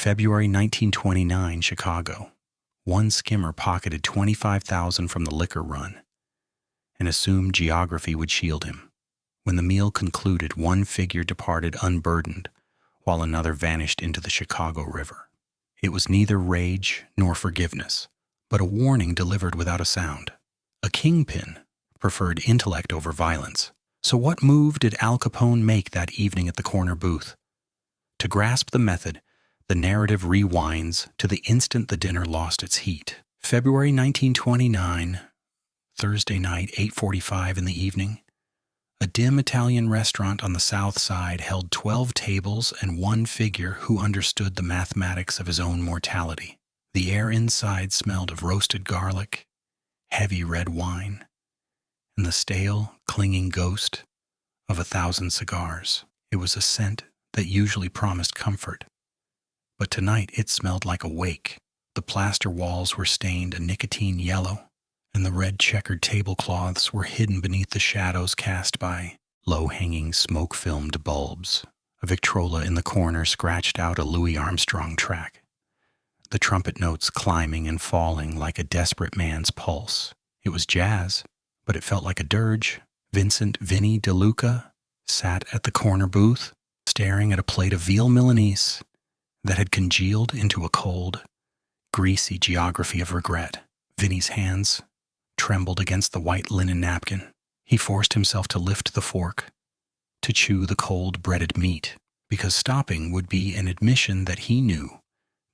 February 1929, Chicago. One skimmer pocketed $25,000 from the liquor run and assumed geography would shield him. When the meal concluded, one figure departed unburdened, while another vanished into the Chicago River. It was neither rage nor forgiveness, but a warning delivered without a sound. A kingpin preferred intellect over violence. So what move did Al Capone make that evening at the corner booth? To grasp the method, the narrative rewinds to the instant the dinner lost its heat. February 1929, Thursday night, 8:45 in the evening. A dim Italian restaurant on the south side held 12 tables and one figure who understood the mathematics of his own mortality. The air inside smelled of roasted garlic, heavy red wine, and the stale, clinging ghost of 1,000 cigars. It was a scent that usually promised comfort, but tonight it smelled like a wake. The plaster walls were stained a nicotine yellow, and the red checkered tablecloths were hidden beneath the shadows cast by low-hanging, smoke-filmed bulbs. A Victrola in the corner scratched out a Louis Armstrong track, the trumpet notes climbing and falling like a desperate man's pulse. It was jazz, but it felt like a dirge. Vincent Vinny DeLuca sat at the corner booth, staring at a plate of veal Milanese that had congealed into a cold, greasy geography of regret. Vinny's hands trembled against the white linen napkin. He forced himself to lift the fork, to chew the cold breaded meat, because stopping would be an admission that he knew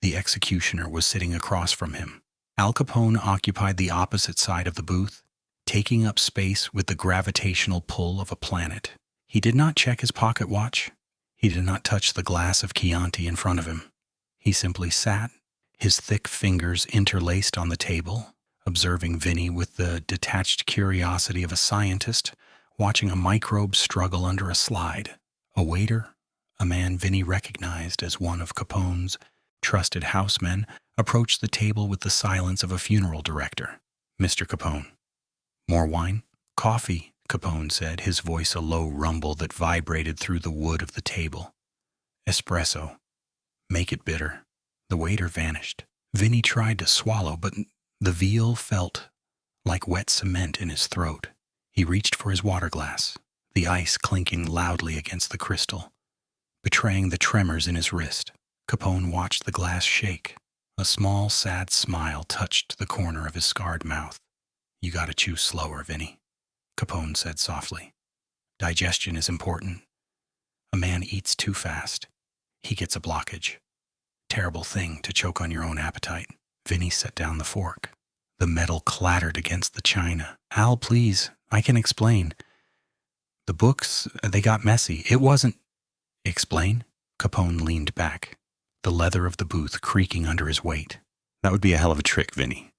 the executioner was sitting across from him. Al Capone occupied the opposite side of the booth, taking up space with the gravitational pull of a planet. He did not check his pocket watch. He did not touch the glass of Chianti in front of him. He simply sat, his thick fingers interlaced on the table, observing Vinny with the detached curiosity of a scientist watching a microbe struggle under a slide. A waiter, a man Vinny recognized as one of Capone's trusted housemen, approached the table with the silence of a funeral director. "Mr. Capone." "More wine?" "Coffee," Capone said, his voice a low rumble that vibrated through the wood of the table. "Espresso. Make it bitter." The waiter vanished. Vinny tried to swallow, but the veal felt like wet cement in his throat. He reached for his water glass, the ice clinking loudly against the crystal, betraying the tremors in his wrist. Capone watched the glass shake. A small, sad smile touched the corner of his scarred mouth. "You gotta chew slower, Vinny," Capone said softly. "Digestion is important. A man eats too fast. He gets a blockage. Terrible thing to choke on your own appetite." Vinny set down the fork. The metal clattered against the china. "Al, please, I can explain. The books, they got messy. It wasn't—" "Explain?" Capone leaned back, the leather of the booth creaking under his weight. "That would be a hell of a trick, Vinny.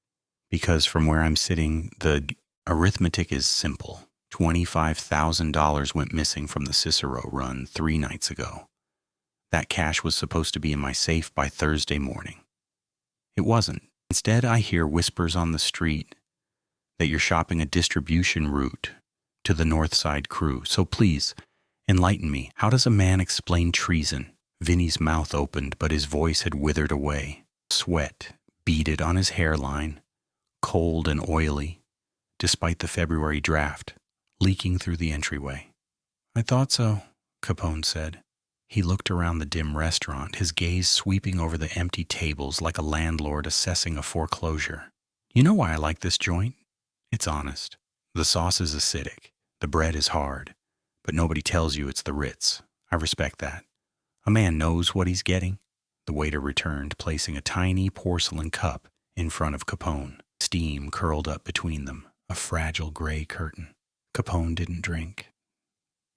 Because from where I'm sitting, the arithmetic is simple. $25,000 went missing from the Cicero run 3 nights ago. That cash was supposed to be in my safe by Thursday morning. It wasn't. Instead, I hear whispers on the street that you're shopping a distribution route to the North Side crew. So please, enlighten me. How does a man explain treason?" Vinny's mouth opened, but his voice had withered away. Sweat beaded on his hairline, cold and oily, despite the February draft, leaking through the entryway. "I thought so," Capone said. He looked around the dim restaurant, his gaze sweeping over the empty tables like a landlord assessing a foreclosure. "You know why I like this joint? It's honest. The sauce is acidic, the bread is hard, but nobody tells you it's the Ritz. I respect that. A man knows what he's getting." The waiter returned, placing a tiny porcelain cup in front of Capone. Steam curled up between them, a fragile gray curtain. Capone didn't drink.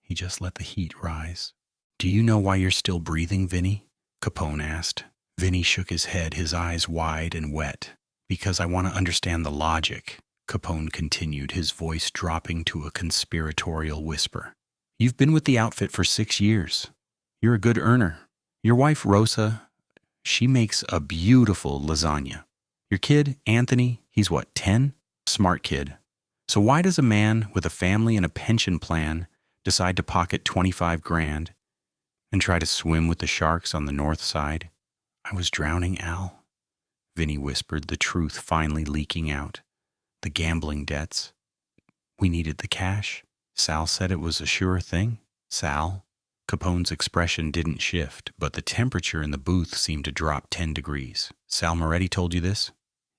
He just let the heat rise. "Do you know why you're still breathing, Vinny?" Capone asked. Vinny shook his head, his eyes wide and wet. "Because I want to understand the logic," Capone continued, his voice dropping to a conspiratorial whisper. "You've been with the outfit for 6 years. You're a good earner. Your wife, Rosa, she makes a beautiful lasagna. Your kid, Anthony, he's what, 10? Smart kid. So why does a man with a family and a pension plan decide to pocket 25 grand and try to swim with the sharks on the north side? I was drowning, Al, Vinny whispered, the truth finally leaking out. The gambling debts. We needed the cash. Sal said it was a sure thing. Sal? Capone's expression didn't shift, but the temperature in the booth seemed to drop 10 degrees. Sal Moretti told you this?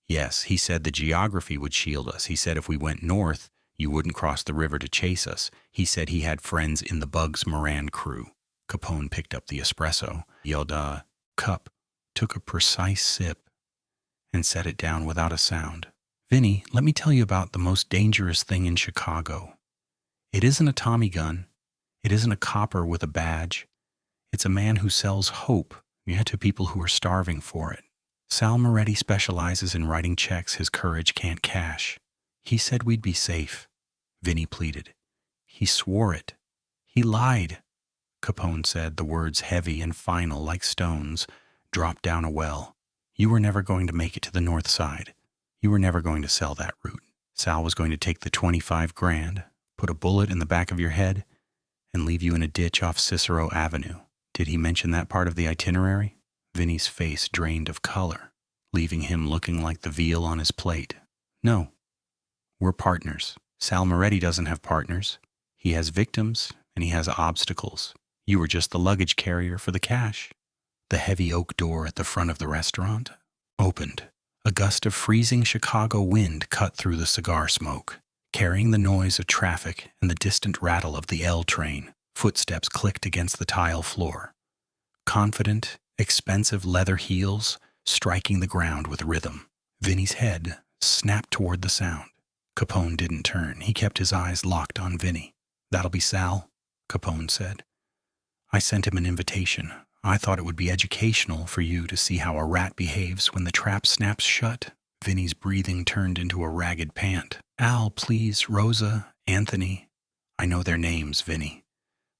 Yes, he said the geography would shield us. He said if we went north, you wouldn't cross the river to chase us. He said he had friends in the Bugs Moran crew. Capone picked up the espresso, yelled, cup, took a precise sip, and set it down without a sound. Vinny, let me tell you about the most dangerous thing in Chicago. It isn't a Tommy gun. It isn't a copper with a badge. It's a man who sells hope, to people who are starving for it. Sal Moretti specializes in writing checks his courage can't cash. He said we'd be safe, Vinny pleaded. He swore it. He lied, Capone said, the words heavy and final like stones, dropped down a well. You were never going to make it to the north side. You were never going to sell that route. Sal was going to take the 25 grand, put a bullet in the back of your head, and leave you in a ditch off Cicero Avenue. Did he mention that part of the itinerary? Vinny's face drained of color, leaving him looking like the veal on his plate. No. We're partners. Sal Moretti doesn't have partners. He has victims, and he has obstacles. You were just the luggage carrier for the cash. The heavy oak door at the front of the restaurant opened. A gust of freezing Chicago wind cut through the cigar smoke, carrying the noise of traffic and the distant rattle of the L train. Footsteps clicked against the tile floor. Confident, expensive leather heels striking the ground with rhythm. Vinny's head snapped toward the sound. Capone didn't turn. He kept his eyes locked on Vinny. That'll be Sal, Capone said. I sent him an invitation. I thought it would be educational for you to see how a rat behaves when the trap snaps shut. Vinny's breathing turned into a ragged pant. Al, please, Rosa, Anthony. I know their names, Vinny.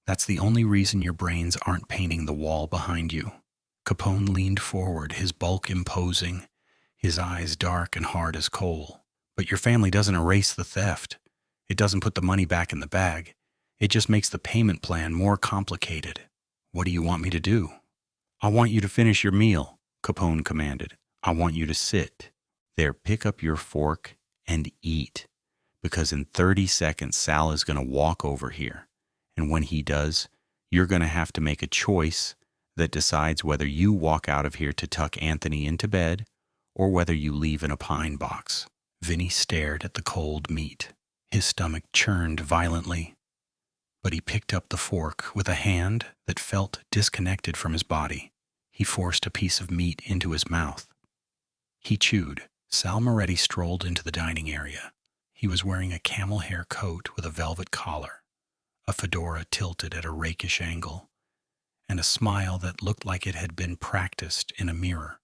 That's the only reason your brains aren't painting the wall behind you. Capone leaned forward, his bulk imposing, his eyes dark and hard as coal. But your family doesn't erase the theft. It doesn't put the money back in the bag. It just makes the payment plan more complicated. What do you want me to do? I want you to finish your meal, Capone commanded. I want you to sit. There, pick up your fork and eat. Because in 30 seconds, Sal is going to walk over here. And when he does, you're going to have to make a choice that decides whether you walk out of here to tuck Anthony into bed or whether you leave in a pine box. Vinny stared at the cold meat. His stomach churned violently. But he picked up the fork with a hand that felt disconnected from his body. He forced a piece of meat into his mouth. He chewed. Sal Moretti strolled into the dining area. He was wearing a camel hair coat with a velvet collar, a fedora tilted at a rakish angle, and a smile that looked like it had been practiced in a mirror.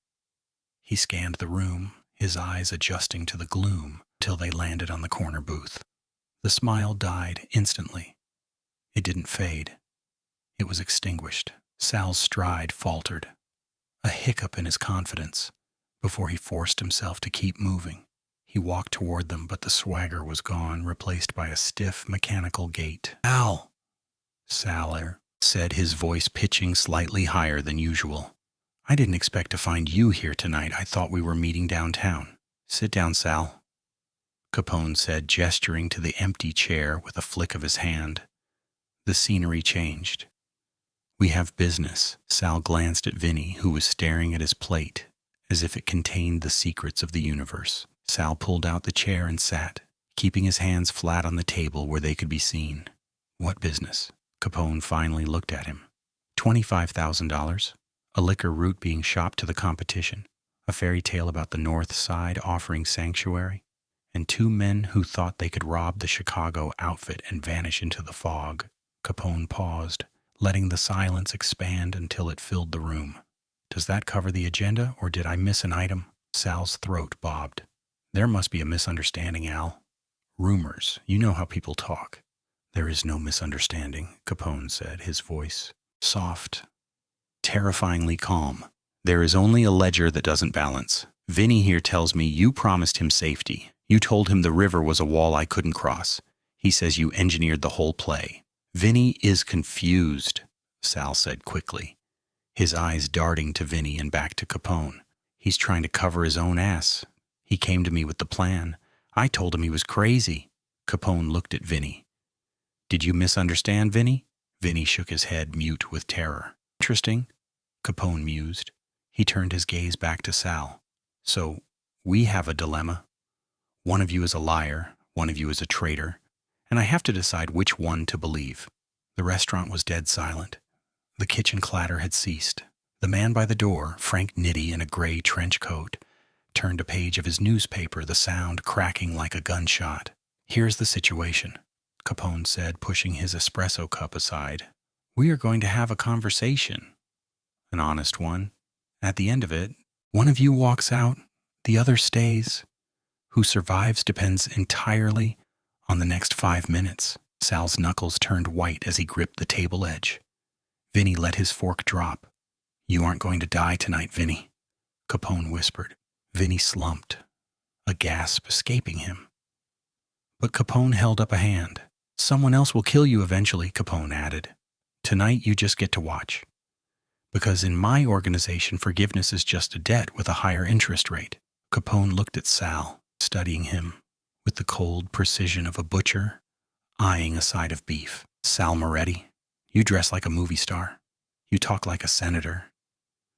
He scanned the room, his eyes adjusting to the gloom till they landed on the corner booth. The smile died instantly. It didn't fade. It was extinguished. Sal's stride faltered, a hiccup in his confidence, before he forced himself to keep moving. He walked toward them, but the swagger was gone, replaced by a stiff, mechanical gait. Al, Sal said, his voice pitching slightly higher than usual. I didn't expect to find you here tonight. I thought we were meeting downtown. Sit down, Sal, Capone said, gesturing to the empty chair with a flick of his hand. The scenery changed. We have business. Sal glanced at Vinny, who was staring at his plate, as if it contained the secrets of the universe. Sal pulled out the chair and sat, keeping his hands flat on the table where they could be seen. What business? Capone finally looked at him. $25,000. A liquor route being shopped to the competition. A fairy tale about the North Side offering sanctuary. And two men who thought they could rob the Chicago outfit and vanish into the fog. Capone paused, letting the silence expand until it filled the room. Does that cover the agenda, or did I miss an item? Sal's throat bobbed. There must be a misunderstanding, Al. Rumors. You know how people talk. There is no misunderstanding, Capone said, his voice soft, terrifyingly calm. There is only a ledger that doesn't balance. Vinny here tells me you promised him safety. You told him the river was a wall I couldn't cross. He says you engineered the whole play. Vinny is confused, Sal said quickly. his eyes darting to Vinny and back to Capone. He's trying to cover his own ass. He came to me with the plan. I told him he was crazy. Capone looked at Vinny. Did you misunderstand, Vinny? Vinny shook his head, mute with terror. Interesting, Capone mused. He turned his gaze back to Sal. So, we have a dilemma. One of you is a liar, one of you is a traitor, and I have to decide which one to believe. The restaurant was dead silent. The kitchen clatter had ceased. The man by the door, Frank Nitti in a gray trench coat, turned a page of his newspaper, the sound cracking like a gunshot. Here's the situation, Capone said, pushing his espresso cup aside. We are going to have a conversation. An honest one. At the end of it, one of you walks out, the other stays. Who survives depends entirely on the next 5 minutes. Sal's knuckles turned white as he gripped the table edge. Vinny let his fork drop. You aren't going to die tonight, Vinny, Capone whispered. Vinny slumped, a gasp escaping him. But Capone held up a hand. Someone else will kill you eventually, Capone added. Tonight you just get to watch. Because in my organization, forgiveness is just a debt with a higher interest rate. Capone looked at Sal, studying him with the cold precision of a butcher eyeing a side of beef. Sal Moretti, you dress like a movie star. You talk like a senator.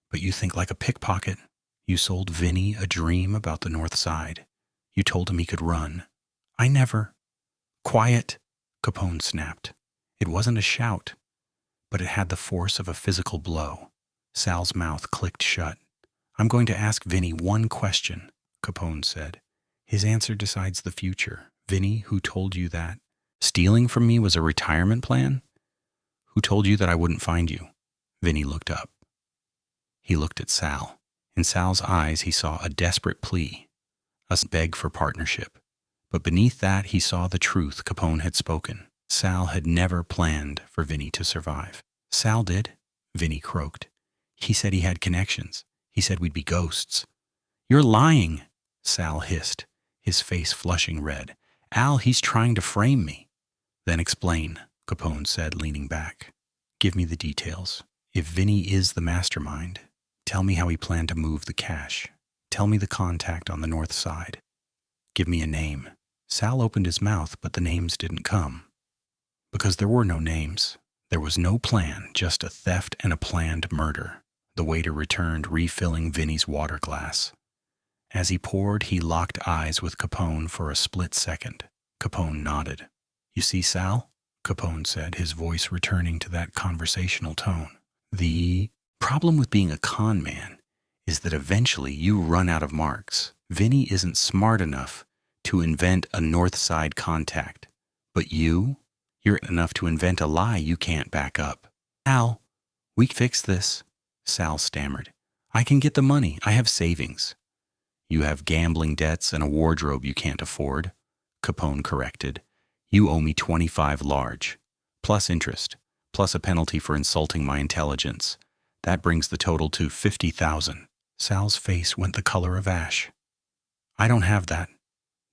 But you think like a pickpocket. You sold Vinny a dream about the North Side. You told him he could run. I never. Quiet, Capone snapped. It wasn't a shout, but it had the force of a physical blow. Sal's mouth clicked shut. I'm going to ask Vinny one question, Capone said. His answer decides the future. Vinny, who told you that stealing from me was a retirement plan? Who told you that I wouldn't find you? Vinny looked up. He looked at Sal. In Sal's eyes, he saw a desperate plea, a beg for partnership. But beneath that, he saw the truth Capone had spoken. Sal had never planned for Vinny to survive. Sal did, Vinny croaked. He said he had connections. He said we'd be ghosts. You're lying, Sal hissed, his face flushing red. Al, he's trying to frame me. Then explain, Capone said, leaning back. Give me the details. If Vinny is the mastermind, tell me how he planned to move the cash. Tell me the contact on the North Side. Give me a name. Sal opened his mouth, but the names didn't come. Because there were no names. There was no plan, just a theft and a planned murder. The waiter returned, refilling Vinny's water glass. As he poured, he locked eyes with Capone for a split second. Capone nodded. You see, Sal? Capone said, his voice returning to that conversational tone. The problem with being a con man is that eventually you run out of marks. Vinny isn't smart enough to invent a North Side contact. But you're enough to invent a lie you can't back up. Al, we fix this, Sal stammered. I can get the money. I have savings. You have gambling debts and a wardrobe you can't afford, Capone corrected. You owe me 25 large, plus interest, plus a penalty for insulting my intelligence. That brings the total to 50,000. Sal's face went the color of ash. I don't have that.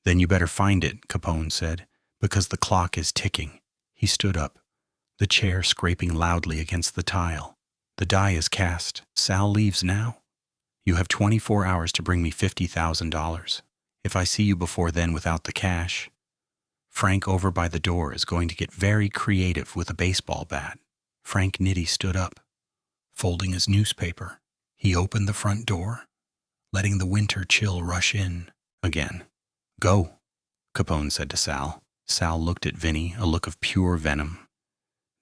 Then you better find it, Capone said, because the clock is ticking. He stood up, the chair scraping loudly against the tile. The die is cast. Sal leaves now. You have 24 hours to bring me $50,000. If I see you before then without the cash, Frank over by the door is going to get very creative with a baseball bat. Frank Nitti stood up, folding his newspaper. He opened the front door, letting the winter chill rush in again. Go, Capone said to Sal. Sal looked at Vinny, a look of pure venom,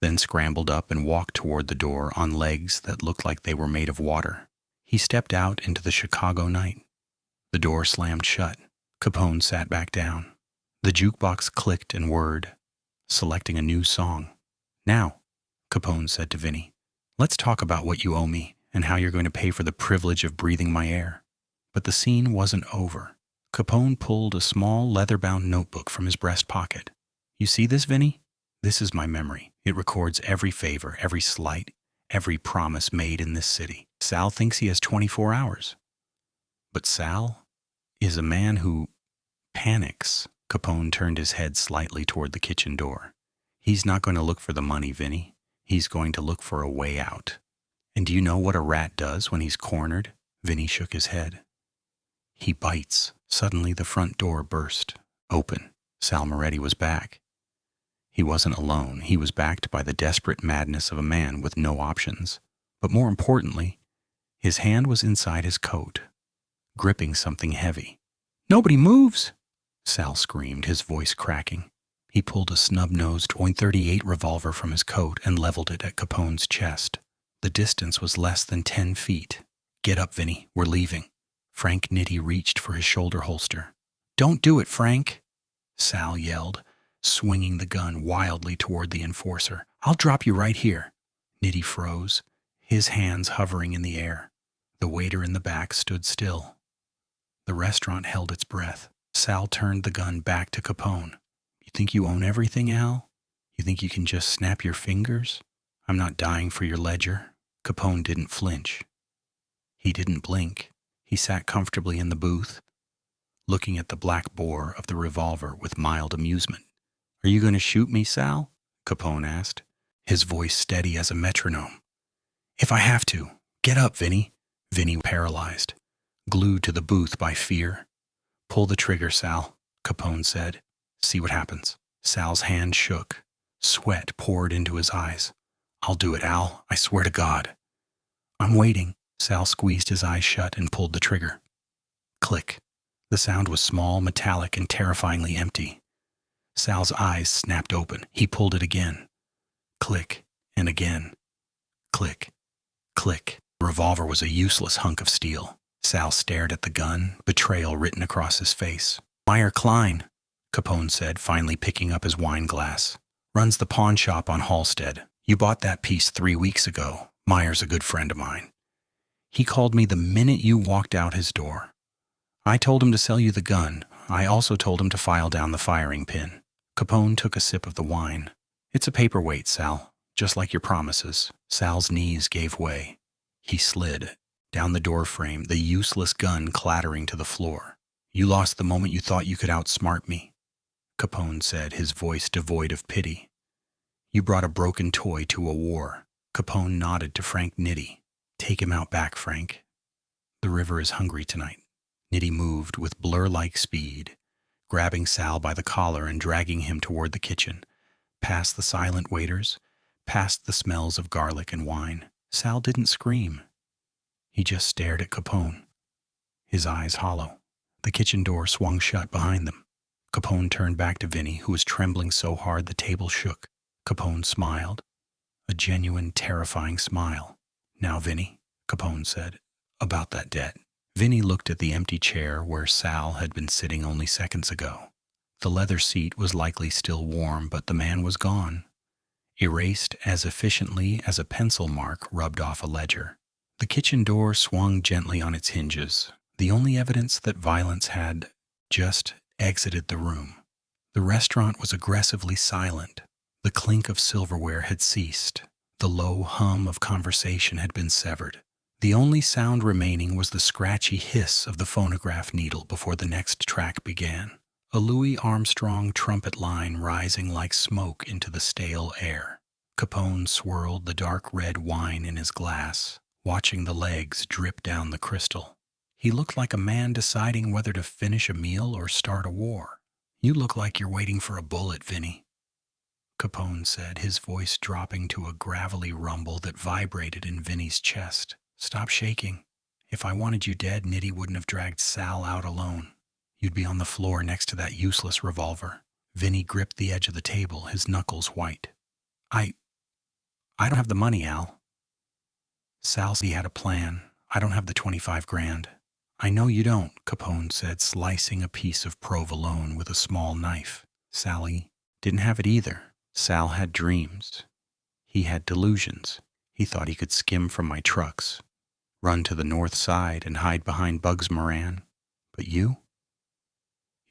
then scrambled up and walked toward the door on legs that looked like they were made of water. He stepped out into the Chicago night. The door slammed shut. Capone sat back down. The jukebox clicked and whirred, selecting a new song. Now, Capone said to Vinny, let's talk about what you owe me and how you're going to pay for the privilege of breathing my air. But the scene wasn't over. Capone pulled a small leather-bound notebook from his breast pocket. You see this, Vinny? This is my memory. It records every favor, every slight, every promise made in this city. Sal thinks he has 24 hours. But Sal is a man who panics. Capone turned his head slightly toward the kitchen door. He's not going to look for the money, Vinny. He's going to look for a way out. And do you know what a rat does when he's cornered? Vinny shook his head. He bites. Suddenly the front door burst open. Sal Moretti was back. He wasn't alone. He was backed by the desperate madness of a man with no options. But more importantly, his hand was inside his coat, gripping something heavy. "Nobody moves!" Sal screamed, his voice cracking. He pulled a snub-nosed .38 revolver from his coat and leveled it at Capone's chest. The distance was less than 10 feet. "Get up, Vinny. We're leaving." Frank Nitti reached for his shoulder holster. "Don't do it, Frank," Sal yelled, swinging the gun wildly toward the enforcer. "I'll drop you right here." Nitti froze, his hands hovering in the air. The waiter in the back stood still. The restaurant held its breath. Sal turned the gun back to Capone. "You think you own everything, Al? You think you can just snap your fingers? I'm not dying for your ledger." Capone didn't flinch. He didn't blink. He sat comfortably in the booth, looking at the black bore of the revolver with mild amusement. "Are you going to shoot me, Sal?" Capone asked, his voice steady as a metronome. "If I have to. Get up, Vinny." Vinny paralyzed, glued to the booth by fear. "Pull the trigger, Sal," Capone said. "See what happens." Sal's hand shook. Sweat poured into his eyes. "I'll do it, Al. I swear to God." "I'm waiting." Sal squeezed his eyes shut and pulled the trigger. Click. The sound was small, metallic, and terrifyingly empty. Sal's eyes snapped open. He pulled it again. Click, and again. Click, click. The revolver was a useless hunk of steel. Sal stared at the gun, betrayal written across his face. "Meyer Klein," Capone said, finally picking up his wine glass. "Runs the pawn shop on Halstead. You bought that piece 3 weeks ago. Meyer's a good friend of mine. He called me the minute you walked out his door. I told him to sell you the gun. I also told him to file down the firing pin." Capone took a sip of the wine. "It's a paperweight, Sal, just like your promises." Sal's knees gave way. He slid down the door frame, the useless gun clattering to the floor. "You lost the moment you thought you could outsmart me," Capone said, his voice devoid of pity. "You brought a broken toy to a war." Capone nodded to Frank Nitti. "Take him out back, Frank. The river is hungry tonight." Nitti moved with blur-like speed, grabbing Sal by the collar and dragging him toward the kitchen, past the silent waiters, past the smells of garlic and wine. Sal didn't scream. He just stared at Capone, his eyes hollow. The kitchen door swung shut behind them. Capone turned back to Vinny, who was trembling so hard the table shook. Capone smiled, a genuine, terrifying smile. "Now, Vinny," Capone said, "about that debt." Vinny looked at the empty chair where Sal had been sitting only seconds ago. The leather seat was likely still warm, but the man was gone, erased as efficiently as a pencil mark rubbed off a ledger. The kitchen door swung gently on its hinges, the only evidence that violence had just exited the room. The restaurant was aggressively silent. The clink of silverware had ceased. The low hum of conversation had been severed. The only sound remaining was the scratchy hiss of the phonograph needle before the next track began, a Louis Armstrong trumpet line rising like smoke into the stale air. Capone swirled the dark red wine in his glass, watching the legs drip down the crystal. He looked like a man deciding whether to finish a meal or start a war. "You look like you're waiting for a bullet, Vinny," Capone said, his voice dropping to a gravelly rumble that vibrated in Vinny's chest. "Stop shaking. If I wanted you dead, Nitti wouldn't have dragged Sal out alone. You'd be on the floor next to that useless revolver." Vinny gripped the edge of the table, his knuckles white. I don't have the money, Al." Sal said he had a plan. "I don't have the 25 grand. "I know you don't," Capone said, slicing a piece of provolone with a small knife. Sally didn't have it either. Sal had dreams. He had delusions. He thought he could skim from my trucks, run to the north side, and hide behind Bugs Moran. But you're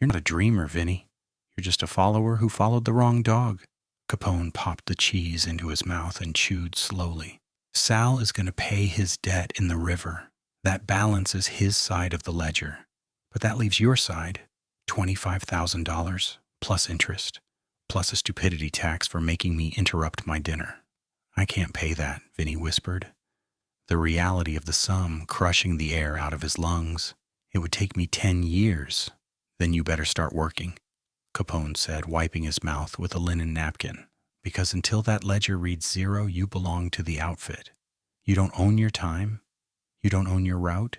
not a dreamer, Vinny. You're just a follower who followed the wrong dog." Capone popped the cheese into his mouth and chewed slowly. "Sal is going to pay his debt in the river. That balances his side of the ledger. But that leaves your side, $25,000, plus interest, plus a stupidity tax for making me interrupt my dinner." "I can't pay that," Vinny whispered. The reality of the sum crushing the air out of his lungs. It would take me 10 years. Then you better start working, Capone said, wiping his mouth with a linen napkin. Because until that ledger reads 0, you belong to the outfit. You don't own your time. You don't own your route.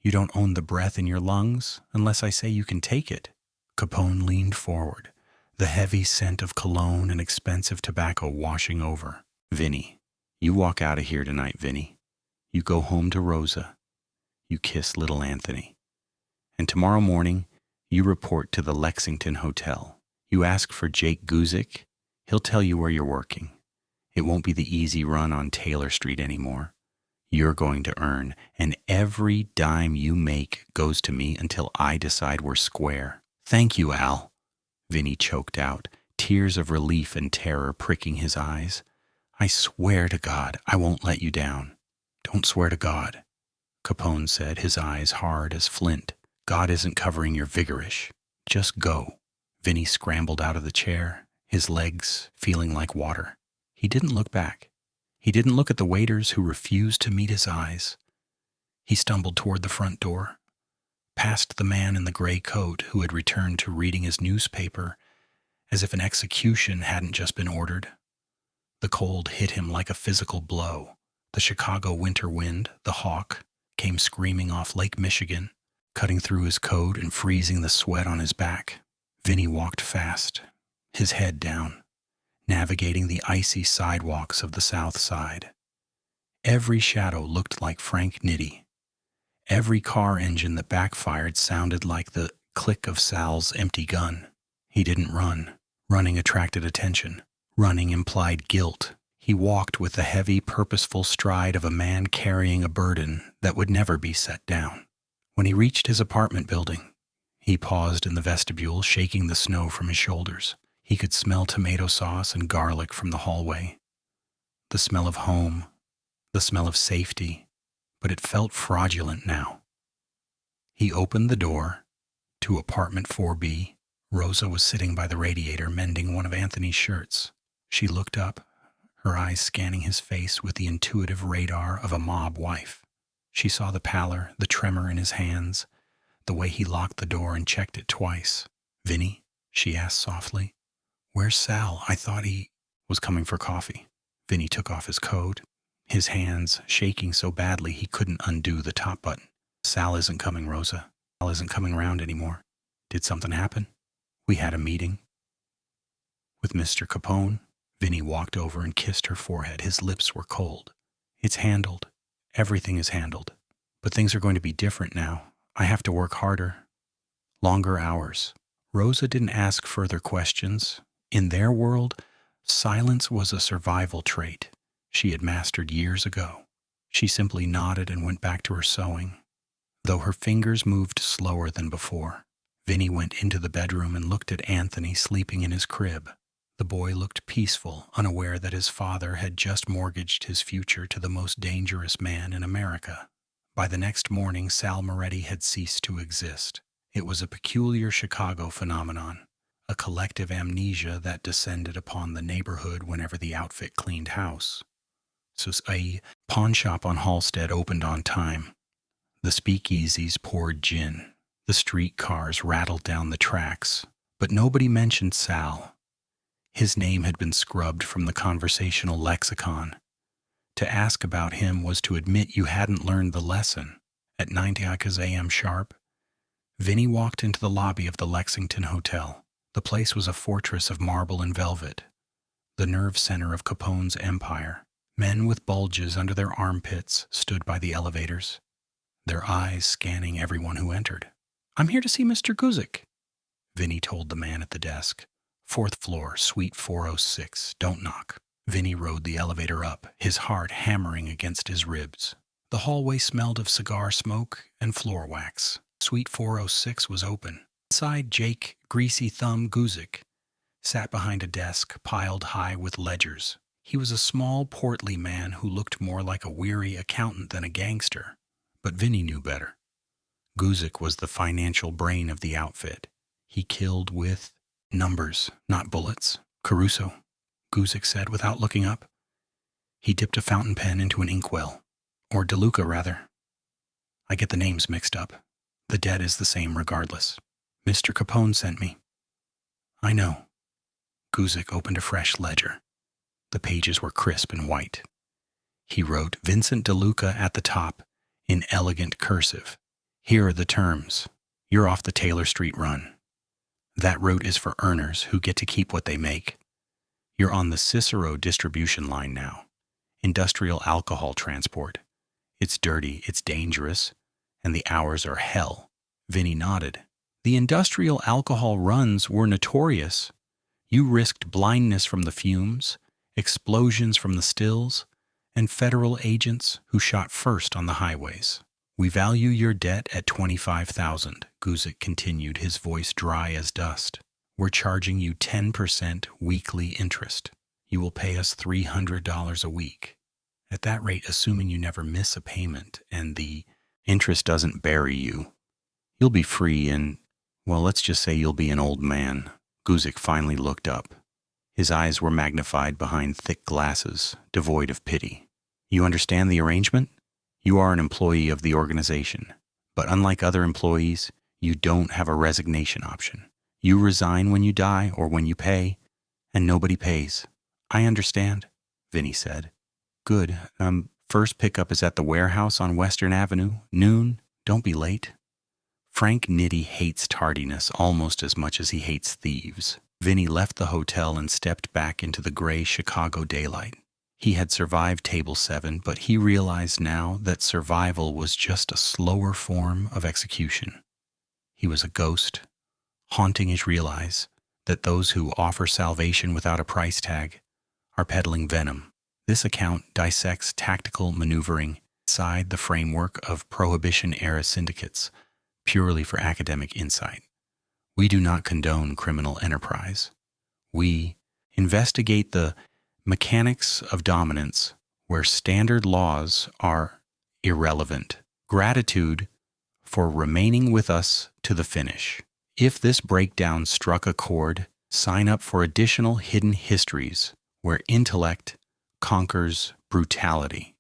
You don't own the breath in your lungs unless I say you can take it. Capone leaned forward, the heavy scent of cologne and expensive tobacco washing over. Vinny, you walk out of here tonight, Vinny. You go home to Rosa. You kiss little Anthony. And tomorrow morning, you report to the Lexington Hotel. You ask for Jake Guzik. He'll tell you where you're working. It won't be the easy run on Taylor Street anymore. You're going to earn, and every dime you make goes to me until I decide we're square. Thank you, Al, Vinny choked out, tears of relief and terror pricking his eyes. I swear to God, I won't let you down. Don't swear to God, Capone said, his eyes hard as flint. God isn't covering your vigorish. Just go. Vinny scrambled out of the chair, his legs feeling like water. He didn't look back. He didn't look at the waiters who refused to meet his eyes. He stumbled toward the front door, past the man in the gray coat who had returned to reading his newspaper as if an execution hadn't just been ordered. The cold hit him like a physical blow. The Chicago winter wind, the hawk, came screaming off Lake Michigan, cutting through his coat and freezing the sweat on his back. Vinny walked fast, his head down, navigating the icy sidewalks of the South Side. Every shadow looked like Frank Nitti. Every car engine that backfired sounded like the click of Sal's empty gun. He didn't run. Running attracted attention. Running implied guilt. He walked with the heavy, purposeful stride of a man carrying a burden that would never be set down. When he reached his apartment building, he paused in the vestibule, shaking the snow from his shoulders. He could smell tomato sauce and garlic from the hallway. The smell of home, the smell of safety, but it felt fraudulent now. He opened the door to apartment 4B. Rosa was sitting by the radiator mending one of Anthony's shirts. She looked up, her eyes scanning his face with the intuitive radar of a mob wife. She saw the pallor, the tremor in his hands, the way he locked the door and checked it twice. "Vinny?" she asked softly. "Where's Sal? I thought he was coming for coffee." Vinny took off his coat, his hands shaking so badly he couldn't undo the top button. "Sal isn't coming, Rosa. Sal isn't coming round anymore. Did something happen? We had a meeting with Mr. Capone." Vinny walked over and kissed her forehead. His lips were cold. "It's handled. Everything is handled. But things are going to be different now. I have to work harder. Longer hours." Rosa didn't ask further questions. In their world, silence was a survival trait she had mastered years ago. She simply nodded and went back to her sewing, though her fingers moved slower than before. Vinny went into the bedroom and looked at Anthony sleeping in his crib. The boy looked peaceful, unaware that his father had just mortgaged his future to the most dangerous man in America. By the next morning, Sal Moretti had ceased to exist. It was a peculiar Chicago phenomenon, a collective amnesia that descended upon the neighborhood whenever the outfit cleaned house. So a pawn shop on Halsted opened on time. The speakeasies poured gin. The street cars rattled down the tracks. But nobody mentioned Sal. His name had been scrubbed from the conversational lexicon. To ask about him was to admit you hadn't learned the lesson. At 9 a.m. sharp, Vinny walked into the lobby of the Lexington Hotel. The place was a fortress of marble and velvet, the nerve center of Capone's empire. Men with bulges under their armpits stood by the elevators, their eyes scanning everyone who entered. "I'm here to see Mr. Guzik," Vinny told the man at the desk. "4th floor, suite 406. Don't knock." Vinny rode the elevator up, his heart hammering against his ribs. The hallway smelled of cigar smoke and floor wax. Suite 406 was open. Inside, Jake Greasy Thumb Guzik sat behind a desk piled high with ledgers. He was a small, portly man who looked more like a weary accountant than a gangster. But Vinny knew better. Guzik was the financial brain of the outfit. He killed with numbers, not bullets. "Caruso," Guzik said without looking up. He dipped a fountain pen into an inkwell. Or DeLuca, rather. I get the names mixed up. The debt is the same regardless. Mr. Capone sent me. I know. Guzik opened a fresh ledger. The pages were crisp and white. He wrote Vincent DeLuca at the top in elegant cursive. Here are the terms. You're off the Taylor Street run. That route is for earners who get to keep what they make. You're on the Cicero distribution line now. Industrial alcohol transport. It's dirty, it's dangerous, and the hours are hell. Vinny nodded. The industrial alcohol runs were notorious. You risked blindness from the fumes, explosions from the stills, and federal agents who shot first on the highways. We value your debt at $25,000, Guzik continued, his voice dry as dust. We're charging you 10% weekly interest. You will pay us $300 a week. At that rate, assuming you never miss a payment and the interest doesn't bury you, you'll be free and, well, let's just say you'll be an old man. Guzik finally looked up. His eyes were magnified behind thick glasses, devoid of pity. You understand the arrangement? You are an employee of the organization, but unlike other employees, you don't have a resignation option. You resign when you die or when you pay, and nobody pays. I understand, Vinny said. Good. First pickup is at the warehouse on Western Avenue, noon. Don't be late. Frank Nitti hates tardiness almost as much as he hates thieves. Vinny left the hotel and stepped back into the gray Chicago daylight. He had survived Table 7, but he realized now that survival was just a slower form of execution. He was a ghost, haunting his realize that those who offer salvation without a price tag are peddling venom. This account dissects tactical maneuvering inside the framework of Prohibition-era syndicates, purely for academic insight. We do not condone criminal enterprise. We investigate the mechanics of dominance where standard laws are irrelevant. Gratitude for remaining with us to the finish. If this breakdown struck a chord, sign up for additional hidden histories where intellect conquers brutality.